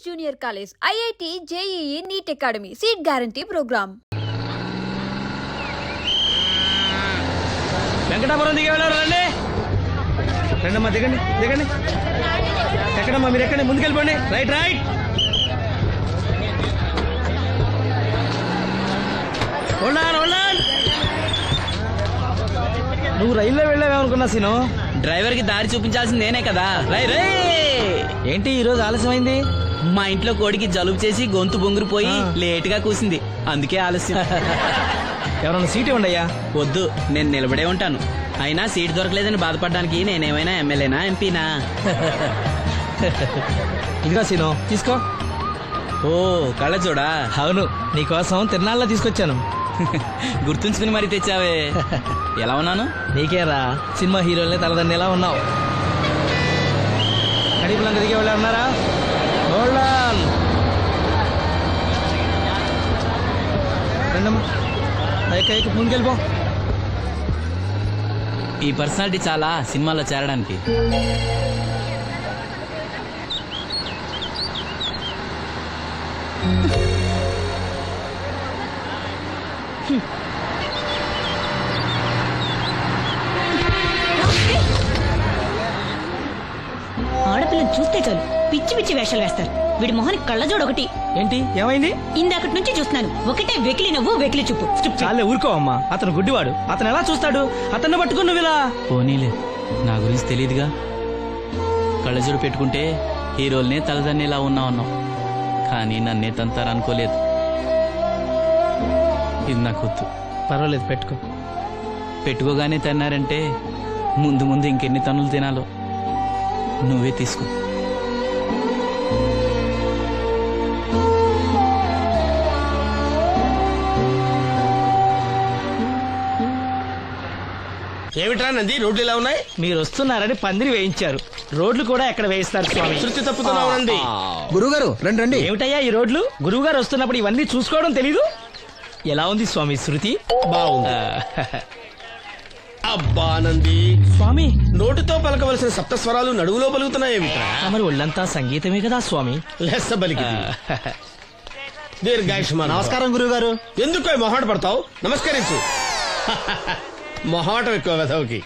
First Junior College, IIT, JEE, NEET Academy, Seat Guarantee Program. Venkatapuram దిగే వెళ్ళారు రండి రండమ్మా దిగండి దిగండి ఎక్కడమ్మా మీరు ఎక్కండి ముందుకెళ్ళిపోండి రైట్ రైట్ నువ్వు రైల్లో వెళ్ళావేమనుకున్నా సీను డ్రైవర్ కి దారి చూపించాల్సింది నేనే కదా రై రే ఏంటి ఈ రోజు ఆలస్యమైంది మా ఇంట్లో కోడికి జలుబు చేసి గొంతు బొంగురుపోయి లేట్ గా కూసింది అందుకే ఆలస్యం ఎవరన్నా సీట్ ఇవ్వండి అయ్యా వద్దు నేను నిలబడే ఉంటాను అయినా సీట్ దొరకలేదని బాధపడడానికి నేనేమైనా ఎమ్మెల్యేనా ఎంపీనా ఇదిగా సీను తీసుకో ఓ కళ్ళ చూడా అవును నీకోసం తిరునాళ్ళ తీసుకొచ్చాను గుర్తుంచుకుని మరి తెచ్చావే ఎలా ఉన్నాను నీకేరా సినిమా హీరోలనే తలదండి ఎలా ఉన్నావు కడిపులంక దిగే వాళ్ళు ఉన్నారా రండమ్మా ముందుకెళ్ళిపో ఈ పర్సనాలిటీ చాలా సినిమాలో చేరడానికి ఆడపిల్లని చూస్తే చాలు పిచ్చి పిచ్చి వేషాలు వేస్తారు వీడి మొహానికి కళ్ళజోడు ఒకటి ఏంటి ఏమైంది ఇందాకటి నుంచి చూస్తున్నాను ఒకటే వెకిలి నవ్వు వెకిలి చూపు చాలే ఊరుకో అమ్మా అతను గుడ్డివాడు అతను ఎలా చూస్తాడు అతన్ని పట్టుకుని నువ్వు ఇలా పోనీలే నా గురించి తెలియదుగా కళ్ళజోడు పెట్టుకుంటే హీరోల్నే తలదన్నేలా ఉన్నావు కానీ నన్నే తంతారనుకోలేదు ఇది నాకొద్దు పర్వాలేదు పెట్టుకో పెట్టుకోగానే తిన్నారంటే ముందు ముందు ఇంకెన్ని తన్నులు తినాలో నువ్వే తీసుకో ఏమిట్రా నంది రోడ్లు ఇలా ఉన్నాయి మీరు వస్తున్నారని పందిరి వేయించారు రోడ్లు కూడా ఎక్కడ వేయిస్తారు స్వామి శృతి తప్పుతున్నావు నంది గురుగారు రండి రండి ఏమిటయ్యా ఈ రోడ్లు గురువు గారు వస్తున్నప్పుడు ఇవన్నీ చూసుకోవడం తెలీదు ఎలా ఉంది స్వామి శృతి బాగుంది అబ్బా నంది స్వామి నోటితో పలకవలసిన సప్తస్వరాలు నడువులో పలుకుతున్నాయేమిట్రా మరి ఒళ్ళంతా సంగీతమే కదా స్వామి లెస్స బలికి దీర్ఘాయుష్మా నమస్కారం గురుగారు ఎందుకు మొహాట పడతావు నమస్కరించు మొహాటం ఎక్కువ వెధవుకి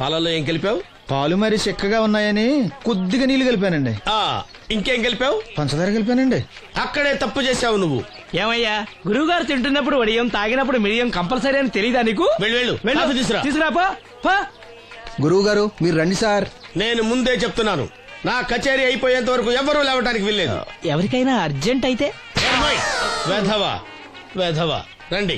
పాలల్లో ఏం కలిపావు పాలు మరి చిక్కగా ఉన్నాయని కొద్దిగా నీళ్లు కలిపానండి ఇంకేం కలిపావు పంచదార కలిపానండి అక్కడే తప్పు చేసావు నువ్వు ఏమయ్యా గురువు గారు తింటున్నప్పుడు వడియం తాగినప్పుడు మిడియం కంపల్సరీ అని తెలీదా నీకు వెళ్ళు కాఫీ తీసురా తీసుకురాపో గురువు గారు మీరు రండి సార్ నేను ముందే చెప్తున్నాను నా కచేరీ అయిపోయేంత వరకు ఎవరూ లేవటానికి వెళ్ళలేదు ఎవరికైనా అర్జెంట్ అయితే వెధవా వెధవా రండి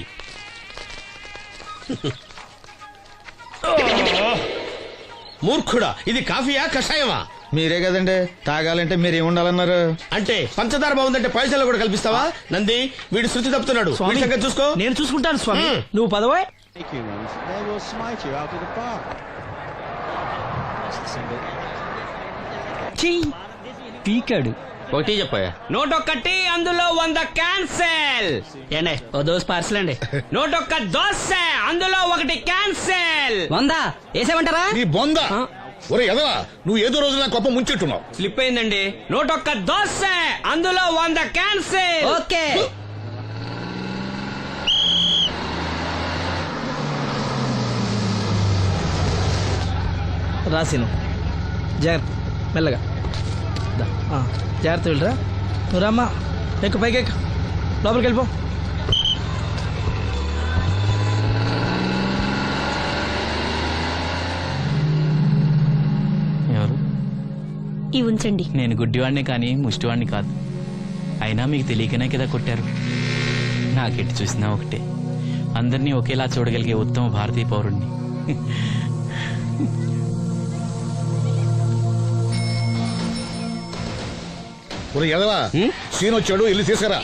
మూర్ఖుడా ఇది కాఫీయా కషాయమా మీరే కదండి తాగాలంటే మీరు ఏముండాలన్నారు అంటే పంచదార బాగుందంటే పైసలు కూడా కల్పిస్తావా నంది వీడు శృతి తప్పుతున్నాడు వీడి సంగతి చూసుకో నేను చూసుకుంటాను స్వామి నువ్వు పదవా పీకాడు ఒకటి చెప్పాయా నోటొక్కటి అందులో 100 క్యాన్సెల్ ఏండి ఓ దోశ పార్సల్ అండి నోటొక్క దోశ అందులో 1 క్యాన్సెల్ 100 వేసేమంటారా నీ బొంద ఒరే ఎదవా నువ్వు ఏదో రోజు నా గొప్ప ముంచెట్టున్నావు స్లిప్ అయిందండి నోటొక్క దోశ అందులో 100 క్యాన్సెల్ ఓకే రాసిను జాగ్రత్త మెల్లగా జాగ్రత్త వెళ్ళరా నువ్వు రామ్మా ఎక్కు పైకి ఎక్కు లోపలికి వెళ్ళిపో ఎవరు ఇవి ఉంచండి నేను గుడ్డివాడిని కానీ ముష్టివాడిని కాదు అయినా మీకు తెలియకనే కదా కొట్టారు నాకెట్టి చూసినా ఒకటే అందరినీ ఒకేలా చూడగలిగే ఉత్తమ భారతీయ పౌరుణ్ణి ఒరే ఎదవా సీన్ వచ్చాడు ఇల్లు తీసుకురా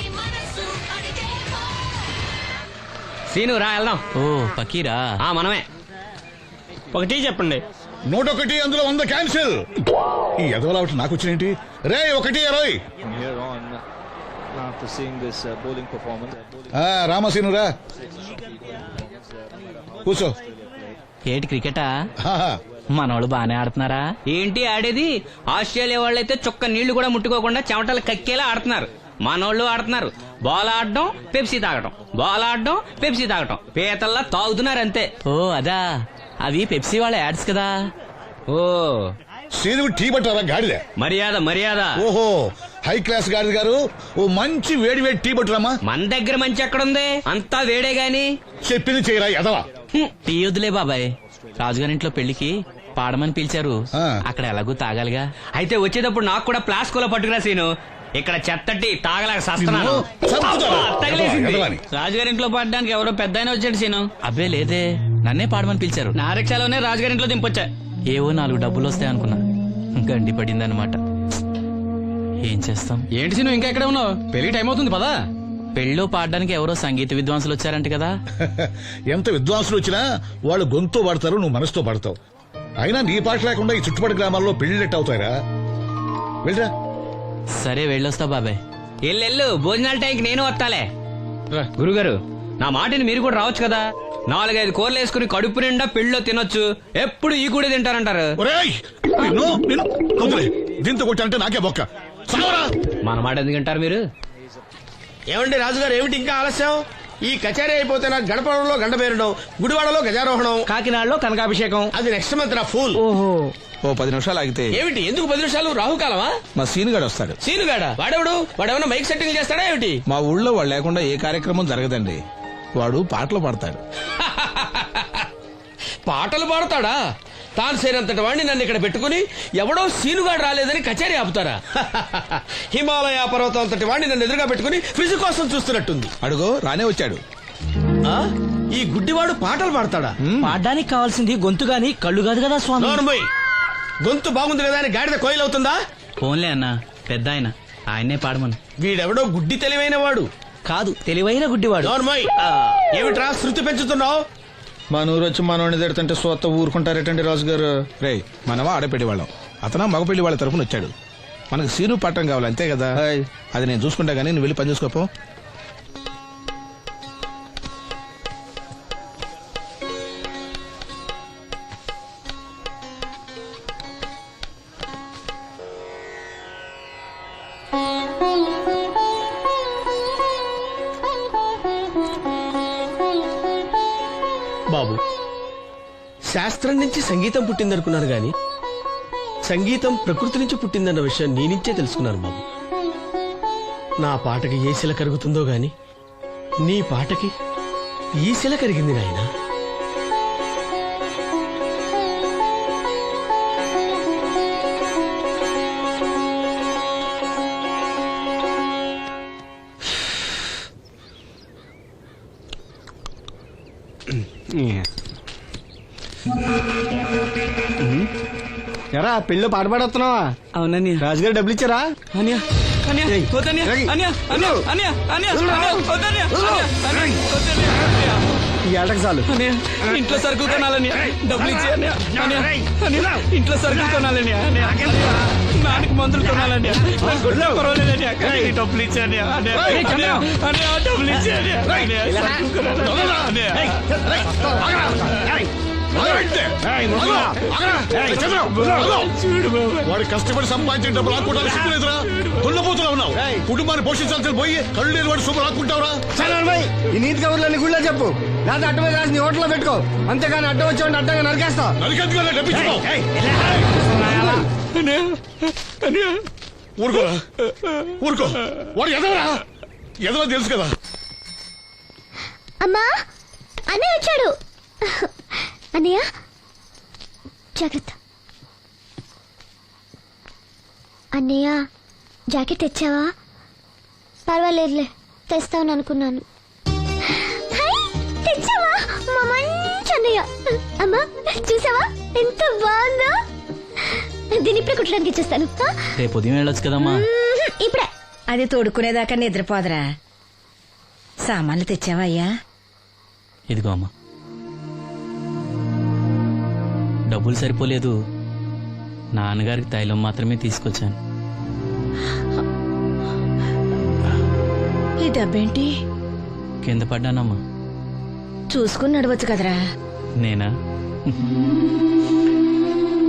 సీను రా వెళ్దాం ఓ పకీరా మనమే ఒకటి చెప్పండి 101 అందులో 100 క్యాన్సిల్ ఈ ఎదవలా ఒకటి నాకు వచ్చినేంటి రే 1-20 రామసీను రా కూర్చో ఏటి క్రికెటా మనోళ్ళు బానే ఆడుతున్నారా? ఏంటి ఆడేది? ఆస్ట్రేలియా వాళ్ళైతే చుక్క నీళ్లు కూడా ముట్టుకోకుండా చెమటలు కక్కేలా ఆడుతున్నారు. మనోళ్ళు ఆడుతున్నారు బాల్ ఆడడం, పెప్సీ తాగడం, బాల్ ఆడడం, పెప్సీ తాగడం, పీతల్లా తాగుతున్నారు అంతే. ఓ అదా, అవి పెప్సీ వాళ్ళ యాడ్స్ కదా. ఓ శ్రీదేవి టీ పట్టారా గాడిద? మర్యాద మర్యాద. ఓహో, హై క్లాస్ గాడిద గారు, ఓ మంచి వేడి వేడి టీ పట్టురామా. మన దగ్గర మంచి ఎక్కడుంది, అంతా వేడే గాని. చెప్పింది చేయరా ఎదవా. టీ వద్దులే బాబాయ్, రాజుగారింట్లో పెళ్లికి పాడమని పిలిచారు, ఆ. అక్కడ ఎలాగూ తాగాలిగా. అయితే వచ్చేటప్పుడు నాకు కూడా ప్లాస్కోలో పట్టుకురా సీను. ఇక్కడ చెత్తట్టి తాగలేక సస్తున్నాను. చంపుతావా? తగిలేసింది. ఎదవని. రాజుగారింట్లో పాడడానికి ఎవరో పెద్ద ఆయన వచ్చాడు సీను. అబ్బే లేదే, నన్నే పాడమని పిలిచారు. నా రిక్షాలోనే రాజుగారింట్లో దింపొచ్చా. ఏవో 4 డబ్బులు వస్తాయి అనుకున్నా, గండి పడిందనమాట. ఏం చేస్తాం? ఏంటి సీను ఇంకా ఎక్కడ ఉన్నావు? పెళ్లి టైం అవుతుంది పదా. పెళ్ళిలో పాడడానికి ఎవరో సంగీత విద్వాంసులు వచ్చారంట కదా. ఎంత విద్వాంసులు వచ్చినా వాళ్ళు గొంతు పడతారు, నువ్వు మనసుతో పడతావు. అయినా నీ పాట లేకుండా ఈ చుట్టుపక్కల గ్రామాల్లో పెళ్లిళ్ళెట్ అవుతాయిరా. వెళ్ళరా. సరే వెళ్ళొస్తా బాబాయ్. ఎల్లెళ్ళు, భోజనాల టైంకి నేను వస్తాలే. గురుగారు, నా మాటని మీరు కూడా రావచ్చు కదా. 4-5 కూరలు వేసుకుని కడుపు నిండా పెళ్ళిలో తినొచ్చు. ఎప్పుడు ఈ కూడా తింటారంటారు. ఒరేయ్, నిన్ను వదిలే. దీంతో కొట్టాలంటే నాకే బొక్క. సావరా. మన మాట ఎందుకు అంటారు మీరు? ఏమండి రాజుగారు, ఏమిటి ఇంకా ఆలస్యం? ఈ కచేరీ అయిపోతే నాకు గణపవరంలో గండ పేరడం, గుడివాడలో గజారోహణం, కాకినాడలో కనకాభిషేకం. అది నెక్స్ట్ మంత్ రా ఫూల్. ఓ 10 నిమిషాలు ఆగితే ఏమిటి, ఎందుకు 10 నిమిషాలు? రాహుకాలమా? మా సీనుగాడు వస్తాడు. సీనుగాడా? వాడెవడు? వాడేమన్నా మైక్ సెట్టింగ్ చేస్తాడా ఏమిటి? మా ఊళ్ళో వాడు లేకుండా ఏ కార్యక్రమం జరగదండి. వాడు పాటలు పాడతాడు. పాటలు పాడతాడా? తాను సేనంతటి వాడిని నన్ను ఇక్కడ పెట్టుకుని ఎవడో సీనుగాడు రాలేదని కచేరీ ఆపుతారా? హిమాలయ పర్వతం అంతటి వాడిని నన్ను ఎదురుగా పెట్టుకుని ఫిజు కోసం చూస్తున్నట్టుంది. అడుగో రానే వచ్చాడు. ఆ? ఈ గుడ్డివాడు పాటలు పాడతాడా? పాడడానికి కావాల్సింది గొంతు గాని కళ్ళు కాదు కదా స్వామి. నోర్మోయ్, గొంతు బాగుంది కదా అని గాడిద కోయిల్ అవుతుందా? ఫోన్లే అన్న, పెద్ద ఆయన, ఆయన్నే పాడమను. వీడెవడో గుడ్డి తెలివైన వాడు కాదు, తెలివైన గుడ్డివాడు. నోర్మోయ్, ఏమిట్రా శృతి పెంచుతున్నావు? మన ఊరు వచ్చి మనోడిని తిడుతుంటే సొత్త ఊరుకుంటారేటండి రాజుగారు. రే, మనమా ఆడపెళ్లి వాళ్ళం, అతను మగపెళ్లి వాళ్ళ తరఫున వచ్చాడు. మనకు సీను పట్టం కావాలి అంతే కదా. హాయ్. అది నేను చూసుకుంటా గానీ నువ్వు వెళ్ళి పని చూసుకోపో. బాబు, శాస్త్రం నుంచి సంగీతం పుట్టిందనుకున్నాను గాని సంగీతం ప్రకృతి నుంచి పుట్టిందన్న విషయం నీ నుంచే తెలుసుకున్నాను బాబు. నా పాటకి ఏ శిల కరుగుతుందో గాని నీ పాటకి ఈ శిల కరిగింది నాయనా. ఎరా పెళ్ళి పాట పాడుతున్నావా? అవునని రాజుగారు డబ్బులు ఇచ్చారా? ఈ ఏటకు చాలు. ఇంట్లో సరుకులు కొనాలని డబ్బులు ఇచ్చే ఇంట్లో సరుకులు కొనాలని నాన్నకి మందులు కొనాలని డబ్బులు ఇచ్చాను డబ్బులు ఇచ్చాను. వాడు కష్టపడి సంపాదించిన డబ్బులు ఆకుంటారు. సిగ్గులేదురా? దున్నపోతున్నా ఉన్నావు. కుటుంబాన్ని పోషించాల్సిన పోయి కళ్ళు లేని వాడు శుభ్రం ఆకుంటావురా? ఈ నీతి కబుర్లన్నీ గుళ్ళో చెప్పు, లేదా అడ్డ మీద రాసి నీ హోటల్లో పెట్టుకో. అంతేగాని అడ్డం వచ్చి అడ్డంగా నరికేస్తా. నరికెందుకు డబ్బిచ్చుకో. ఊరుకోరా, ఊరుకో. వాడు ఎదవరా? ఎదవ తెలుసు కదా. అమ్మా, అన్నయ్య వచ్చాడు. అన్నయ్య జాగ్రత్త. అన్నయ్య జాకెట్ తెచ్చావా? పర్వాలేదులే, తెస్తావని అనుకున్నాను. తెచ్చావా? మా మంచి అన్నయ్య. అమ్మా చూసావా ఎంత బాగుందో? దీన్ని ఇప్పుడే కుట్టడానికి ఇచ్చేస్తాను. రేపు ఉదయం వెళ్ళొచ్చు కదమ్మా. ఇప్పుడే. అది తోడుకునేదాకా నిద్రపోదరా. సామాన్లు తెచ్చావా అయ్యా? ఇదిగో అమ్మా, డబ్బులు సరిపోలేదు, నాన్నగారికి తైలం మాత్రమే తీసుకొచ్చాను. ఈ డబ్బేంటి? కింద పడ్డానమ్మా. చూసుకుని నడవచ్చు కదరా. నేనా?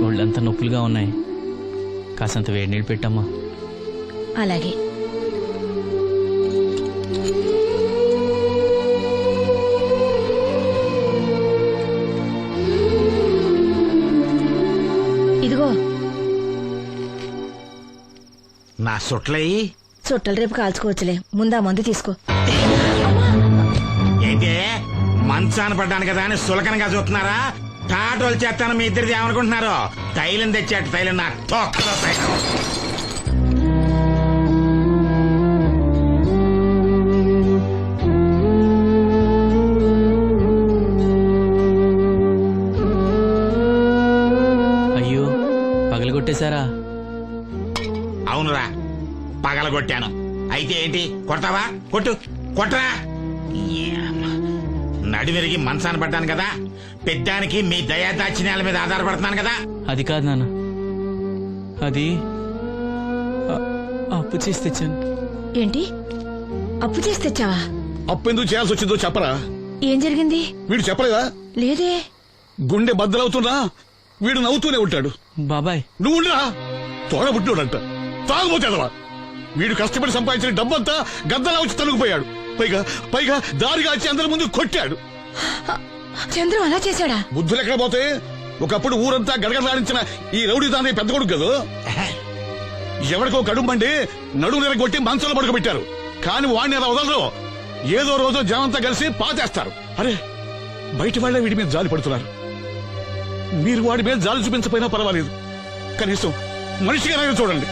ఒళ్ళంతా నొప్పులుగా ఉన్నాయి. కాసంత వేడి నీళ్ళు పెట్టమ్మా. అలాగే. ఇదిగో నా సొట్లయి చుట్టలు రేపు కాల్చుకోవచ్చులే, ముందా మందు తీసుకో. ఏంటే మంచాన పడ్డాను కదా అని సులకనగా చూస్తున్నారా? టాటోలు చేస్తాను మీ ఇద్దరిది ఏమనుకుంటున్నారు? తైలం తెచ్చాడు, తైలం నా తొక్కలో తైలం. అయ్యో పగలగొట్టేశారా? అవునురా, పగలగొట్టాను. అయితే ఏంటి, కొడతావా? కొట్టు, కొట్టరా. నడివిరిగి మంచాన పడ్డాను కదా, పెద్దానికి మీ దయాదాచిన్యాల మీద ఆధారపడుతున్నాను కదా. అది కాదు నాన్న, అది అప్పు చేసి తెచ్చాను. ఏంటి, అప్పు చేసి తెచ్చావా? అప్పు ఎందుకు చేయాల్సి వచ్చిందో చెప్పరా? ఏం జరిగింది? వీడు చెప్పలేదా? లేదే. గుండె బద్దలవుతున్నా వీడు నవ్వుతూనే ఉంటాడు. బాబాయ్ నువ్వు ఉండరా, తోడబుట్టినోడంట, తాగుపోతేదవా. వీడు కష్టపడి సంపాదించిన డబ్బంతా గద్దలా వచ్చి తనుకుపోయాడు. పైగా పైగా దారిగా వచ్చి అందరి ముందు కొట్టాడు. చంద్రం అలా చేశాడా? బుద్ధులు ఎక్కడ పోతే, ఒకప్పుడు ఊరంతా గడగడలాడించిన ఈ రౌడీ దాని పెద్ద కొడుకు కదా. ఎవరికో కడుంబండి నడుము నిరగొట్టి మంచంలో పడుకోబెట్టారు. కానీ వాడిని అలా వదలరు. ఏదో రోజు జనంతా కలిసి పాతేస్తారు. అరే, బయట వాళ్లే వీడి మీద జాలి పడుతున్నారు. మీరు వాడి మీద జాలి చూపించకపోయినా పర్వాలేదు, కనీసం మనిషిగా చూడండి.